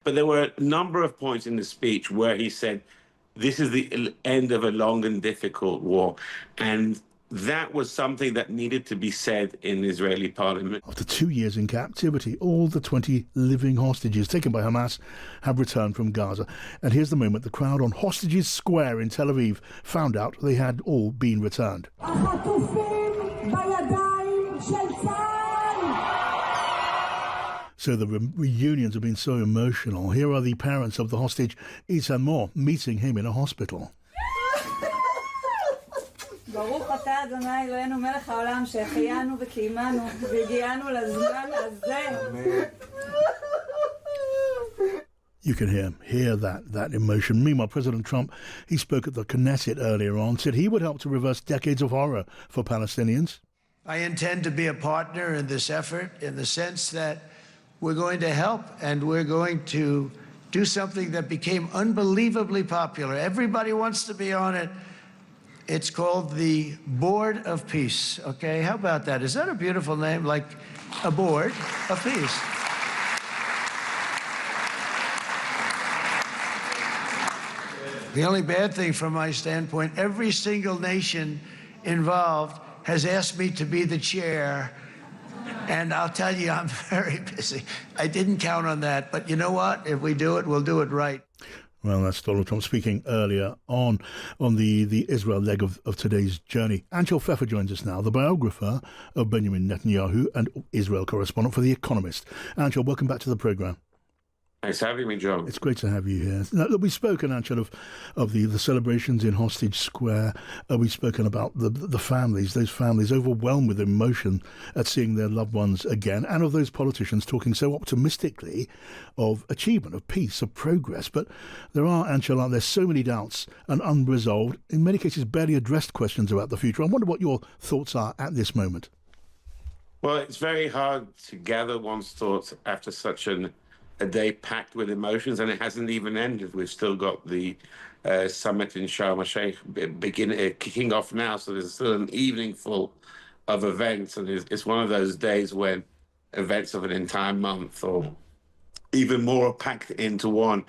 But there were a number of points in the speech where he said, this is the end of a long and difficult war. And that was something that needed to be said in the Israeli parliament. After 2 years in captivity, all the 20 living hostages taken by Hamas have returned from Gaza. And here's the moment the crowd on Hostages Square in Tel Aviv found out they had all been returned. So the reunions have been so emotional. Here are the parents of the hostage, Isan Moore, meeting him in a hospital. ברוך אתה אדוני אלוהינו מלך העולם שהחיינו וקיימנו והגיענו לזמן הזה. You can hear that emotion. Meanwhile, President Trump, he spoke at the Knesset earlier on, said he would help to reverse decades of horror for Palestinians. I intend to be a partner in this effort in the sense that we're going to help and we're going to do something that became unbelievably popular. Everybody wants to be on it. It's called the Board of Peace, okay? How about that? Is that a beautiful name? Like a board of peace. The only bad thing from my standpoint, every single nation involved has asked me to be the chair, and I'll tell you, I'm very busy. I didn't count on that, but you know what? If we do it, we'll do it right. Well, that's Donald Trump speaking earlier on the Israel leg of today's journey. Anshel Pfeffer joins us now, the biographer of Benjamin Netanyahu and Israel correspondent for The Economist. Anshel, welcome back to the programme. Thanks for having me, John. It's great to have you here. Now, we've spoken, Anshel, of the celebrations in Hostage Square. We've spoken about the families, those families overwhelmed with emotion at seeing their loved ones again, and of those politicians talking so optimistically of achievement, of peace, of progress. But there are, Anshel, there's so many doubts and unresolved, in many cases barely addressed questions about the future. I wonder what your thoughts are at this moment. Well, it's very hard to gather one's thoughts after such a day packed with emotions, and it hasn't even ended. We've still got the summit in Sharm el-Sheikh kicking off now, so there's still an evening full of events, and it's one of those days when events of an entire month or even more are packed into one.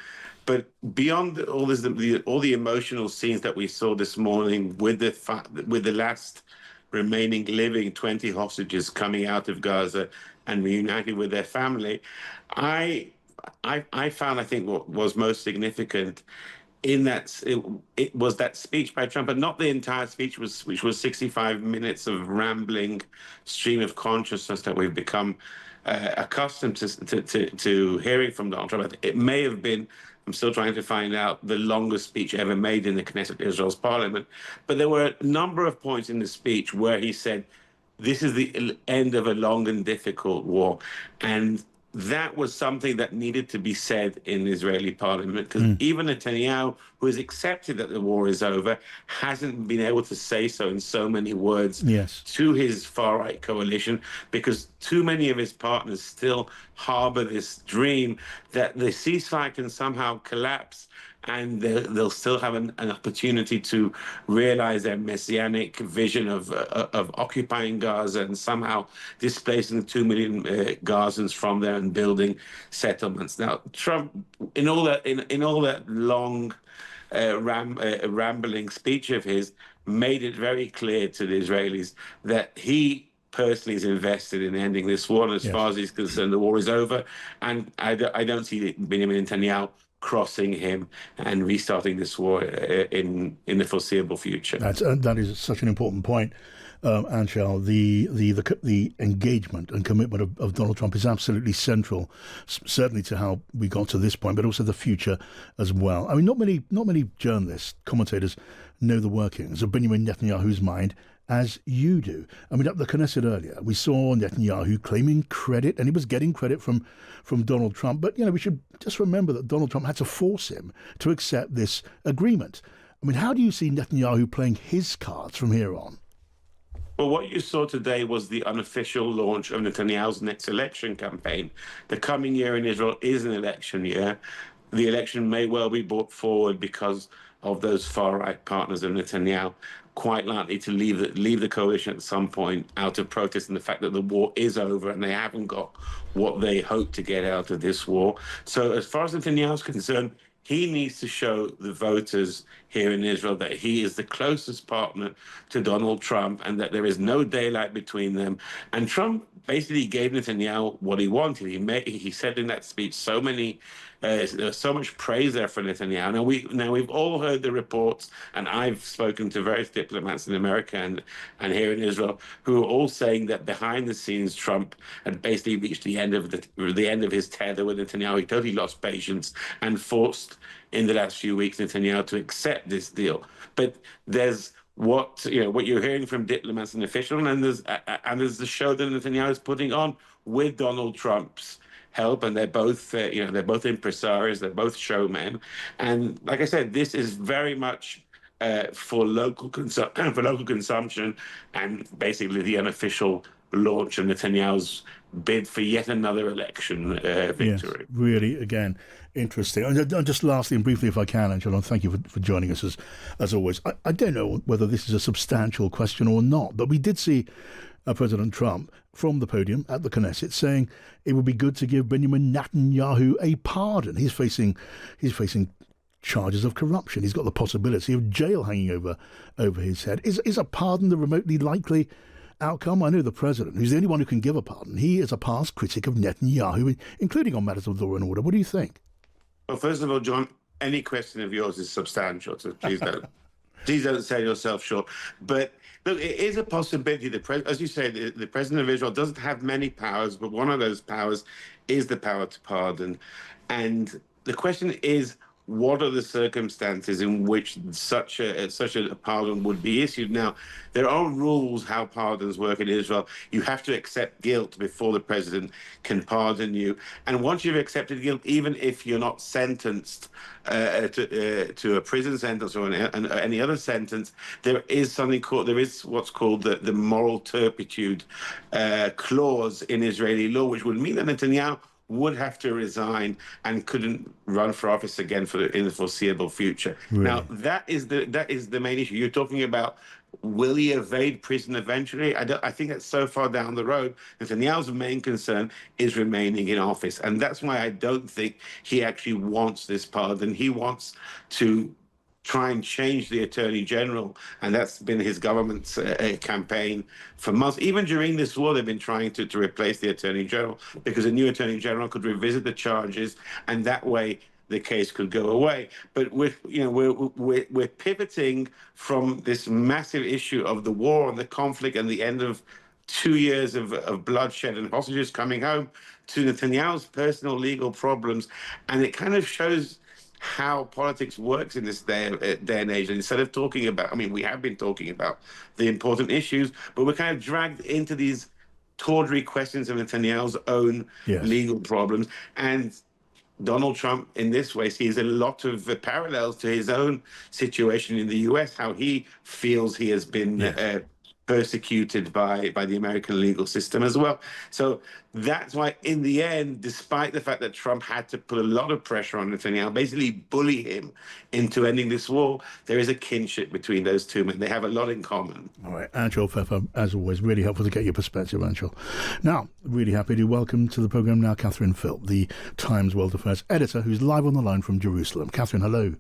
But beyond all this, all the emotional scenes that we saw this morning with the last remaining living 20 hostages coming out of Gaza and reuniting with their family, I found, I think, what was most significant in that it was that speech by Trump, but not the entire speech, which was 65 minutes of rambling stream of consciousness that we've become accustomed to hearing from Donald Trump. It may have been, I'm still trying to find out, the longest speech ever made in the Knesset, Israel's parliament. But there were a number of points in the speech where he said, this is the end of a long and difficult war. And that was something that needed to be said in the Israeli parliament, because even Netanyahu, who has accepted that the war is over, hasn't been able to say so in so many words to his far-right coalition, because too many of his partners still harbor this dream that the ceasefire can somehow collapse and they'll still have an opportunity to realize their messianic vision of occupying Gaza and somehow displacing the 2 million Gazans from there and building settlements. Now, Trump, in all that long rambling speech of his, made it very clear to the Israelis that he personally is invested in ending this war, and as far as he's concerned, the war is over. And I don't see Benjamin Netanyahu crossing him and restarting this war in the foreseeable future. That is such an important point, Anshel. The engagement and commitment of Donald Trump is absolutely central, certainly to how we got to this point, but also the future as well. I mean, not many journalists, commentators know the workings of Benjamin Netanyahu's mind as you do. I mean, at the Knesset earlier, we saw Netanyahu claiming credit, and he was getting credit from Donald Trump. But, we should just remember that Donald Trump had to force him to accept this agreement. I mean, how do you see Netanyahu playing his cards from here on? Well, what you saw today was the unofficial launch of Netanyahu's next election campaign. The coming year in Israel is an election year. The election may well be brought forward because of those far-right partners of Netanyahu quite likely to leave the coalition at some point out of protest and the fact that the war is over and they haven't got what they hope to get out of this war. So as far as Netanyahu is concerned, he needs to show the voters here in Israel that he is the closest partner to Donald Trump and that there is no daylight between them. And Trump basically gave Netanyahu what he wanted. He said in that speech so much praise there for Netanyahu. Now we've all heard the reports, and I've spoken to various diplomats in America and here in Israel who are all saying that behind the scenes Trump had basically reached the end of his tether with Netanyahu. He totally lost patience and forced in the last few weeks Netanyahu to accept this deal. But there's what you're hearing from diplomats and officials, and there's the show that Netanyahu is putting on with Donald Trump's help, and they're both impresarios, they're both showmen, and like I said, this is very much for local consumption, and basically the unofficial launch of Netanyahu's bid for yet another election victory. Yes, really, again, interesting. And just lastly and briefly, if I can, Angela, thank you for joining us as always. I don't know whether this is a substantial question or not, but we did see President Trump from the podium at the Knesset saying it would be good to give Benjamin Netanyahu a pardon. He's facing charges of corruption. He's got the possibility of jail hanging over his head. Is a pardon the remotely likely outcome? I know the president, who's the only one who can give a pardon, he is a past critic of Netanyahu, including on matters of law and order. What do you think? Well, first of all, John, any question of yours is substantial, so please don't sell yourself short. But look, it is a possibility. As you say, the president of Israel doesn't have many powers, but one of those powers is the power to pardon. And the question is, what are the circumstances in which such a pardon would be issued? Now, there are rules how pardons work in Israel. You have to accept guilt before the president can pardon you. And once you've accepted guilt, even if you're not sentenced to a prison sentence or any other sentence, there is what's called the moral turpitude clause in Israeli law, which would mean that Netanyahu would have to resign and couldn't run for office again in the foreseeable future. Really? Now, that is the main issue. You're talking about, will he evade prison eventually? I think that's so far down the road. Netanyahu's main concern is remaining in office. And that's why I don't think he actually wants this pardon. He wants to try and change the attorney general, and that's been his government's campaign for months. Even during this war, they've been trying to replace the attorney general because a new attorney general could revisit the charges, and that way the case could go away. But we're pivoting from this massive issue of the war and the conflict and the end of 2 years of bloodshed and hostages coming home to Netanyahu's personal legal problems, and it kind of shows how politics works in this day and age. And instead of talking about, we have been talking about the important issues, but we're kind of dragged into these tawdry questions of Netanyahu's own legal problems. And Donald Trump, in this way, sees a lot of parallels to his own situation in the US, how he feels he has been persecuted by the American legal system as well. So that's why, in the end, despite the fact that Trump had to put a lot of pressure on Netanyahu, basically bully him into ending this war, there is a kinship between those two men. They have a lot in common. All right, Anshel Pfeffer, as always, really helpful to get your perspective, Anshel. Now, really happy to welcome to the programme now Catherine Philp, the Times World Affairs editor, who's live on the line from Jerusalem. Catherine, hello.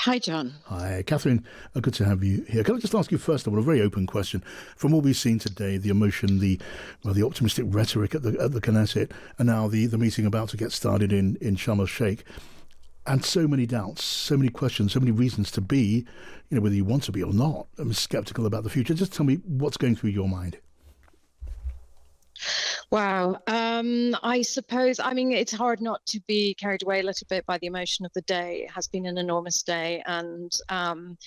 Hi, John. Hi, Catherine. Good to have you here. Can I just ask you, first of all, a very open question? From what we've seen today, the emotion, the optimistic rhetoric at the Knesset, and now the meeting about to get started in Sharm el-Sheikh, and so many doubts, so many questions, so many reasons to be, whether you want to be or not, sceptical about the future. Just tell me what's going through your mind. Wow. I suppose, it's hard not to be carried away a little bit by the emotion of the day. It has been an enormous day, and the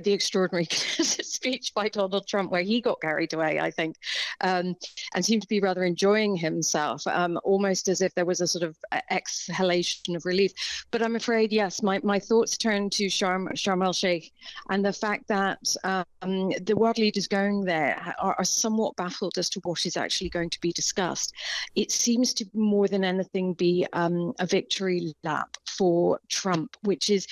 extraordinary speech by Donald Trump, where he got carried away, I think, and seemed to be rather enjoying himself, almost as if there was a sort of exhalation of relief. But I'm afraid, yes, my thoughts turn to Sharm el-Sheikh, and the fact that the world leaders going there are somewhat baffled as to what is actually going to be discussed. It seems to more than anything be a victory lap for Trump, which is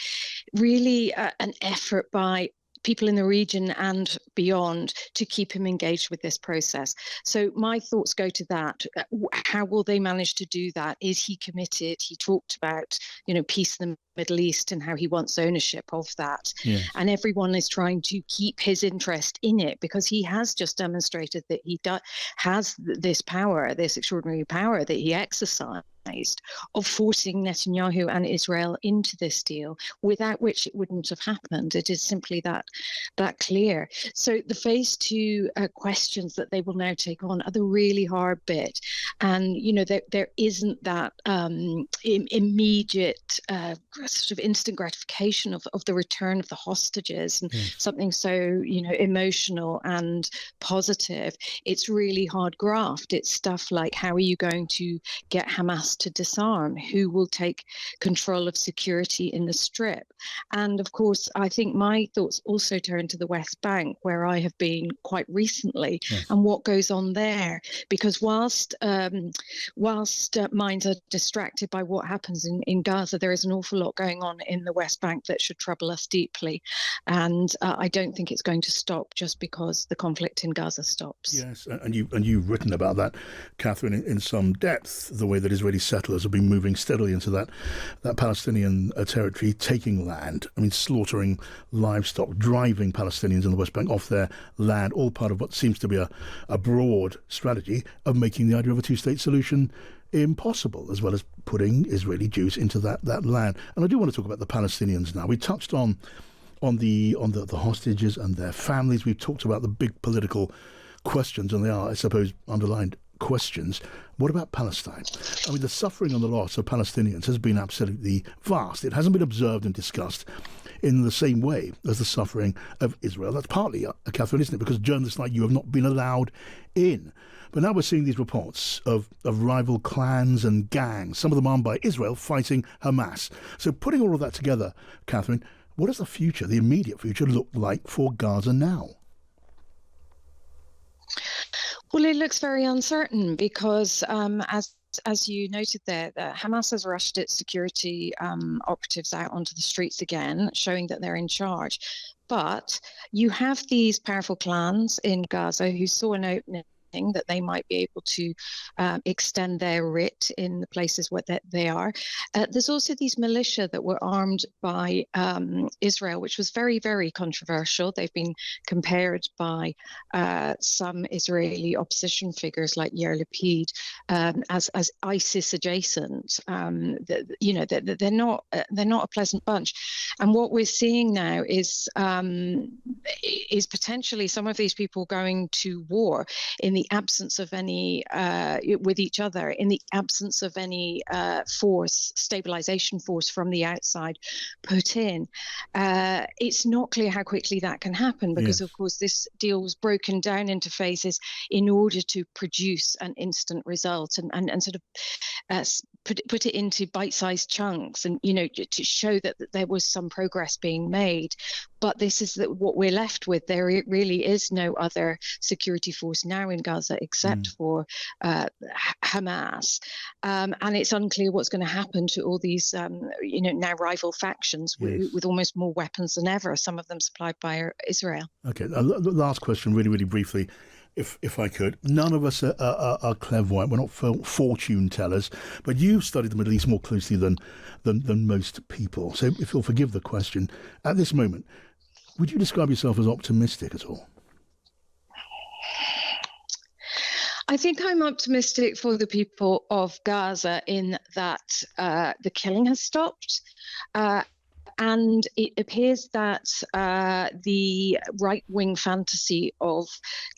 really an effort by people in the region and beyond to keep him engaged with this process. So my thoughts go to that. How will they manage to do that? Is he committed? He talked about, peace in the Middle East and how he wants ownership of that. Yes. And everyone is trying to keep his interest in it because he has just demonstrated that he has this power, this extraordinary power that he exercised of forcing Netanyahu and Israel into this deal, without which it wouldn't have happened. It is simply that clear. So the phase two questions that they will now take on are the really hard bit. And, there isn't that immediate sort of instant gratification of the return of the hostages and something so, emotional and positive. It's really hard graft. It's stuff like, how are you going to get Hamas to disarm? Who will take control of security in the Strip? And of course, I think my thoughts also turn to the West Bank, where I have been quite recently, and what goes on there. Because whilst minds are distracted by what happens in Gaza, there is an awful lot going on in the West Bank that should trouble us deeply. And I don't think it's going to stop just because the conflict in Gaza stops. Yes, and you've written about that, Catherine, in some depth, the way that Israeli settlers have been moving steadily into that Palestinian territory, taking land, slaughtering livestock, driving Palestinians in the West Bank off their land, all part of what seems to be a broad strategy of making the idea of a two-state solution impossible, as well as putting Israeli Jews into that land. And I do want to talk about the Palestinians now. We touched on the hostages and their families. We've talked about the big political questions, and they are, I suppose, underlined questions. What about Palestine? The suffering and the loss of Palestinians has been absolutely vast. It hasn't been observed and discussed in the same way as the suffering of Israel. That's partly, Catherine, isn't it? Because journalists like you have not been allowed in. But now we're seeing these reports of rival clans and gangs, some of them armed by Israel, fighting Hamas. So putting all of that together, Catherine, what does the immediate future, look like for Gaza now? Well, it looks very uncertain because, as you noted there, Hamas has rushed its security operatives out onto the streets again, showing that they're in charge. But you have these powerful clans in Gaza who saw an opening that they might be able to extend their writ in the places where they are. There's also these militia that were armed by Israel, which was very, very controversial. They've been compared by some Israeli opposition figures like Yair Lapid as ISIS adjacent. They're not a pleasant bunch. And what we're seeing now is potentially some of these people going to war in the absence of any with each other, in the absence of any stabilization force from the outside put in. It's not clear how quickly that can happen because, of course, this deal was broken down into phases in order to produce an instant result and sort of put it into bite-sized chunks and, to show that there was some progress being made. But this is what we're left with. There really is no other security force now in Gaza except for Hamas. And it's unclear what's going to happen to all these, now rival factions with almost more weapons than ever, some of them supplied by Israel. Okay, last question, really, really briefly. If I could. None of us are clairvoyant. We're not fortune tellers, but you've studied the Middle East more closely than most people. So if you'll forgive the question, at this moment, would you describe yourself as optimistic at all? I think I'm optimistic for the people of Gaza in that the killing has stopped. And it appears that the right-wing fantasy of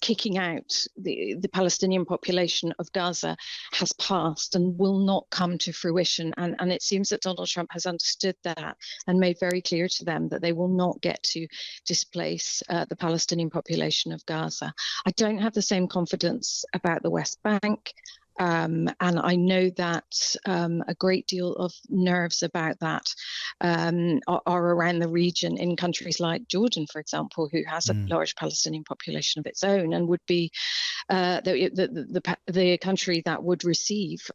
kicking out the Palestinian population of Gaza has passed and will not come to fruition. And it seems that Donald Trump has understood that and made very clear to them that they will not get to displace the Palestinian population of Gaza. I don't have the same confidence about the West Bank. And I know that a great deal of nerves about that are around the region in countries like Jordan, for example, who has a large Palestinian population of its own and would be the country that would receive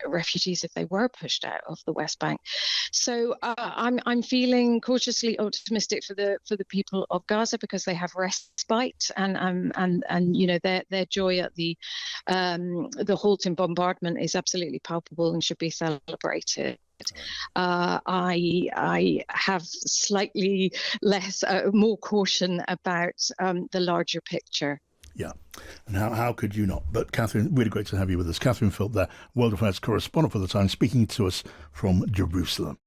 refugees if they were pushed out of the West Bank. So I'm feeling cautiously optimistic for the people of Gaza because they have respite and you know their joy at the halt in bombardment is absolutely palpable and should be celebrated. I have slightly more caution about the larger picture. Yeah, and how could you not? But Catherine, really great to have you with us. Catherine Philp there, World Affairs correspondent for The Times, speaking to us from Jerusalem.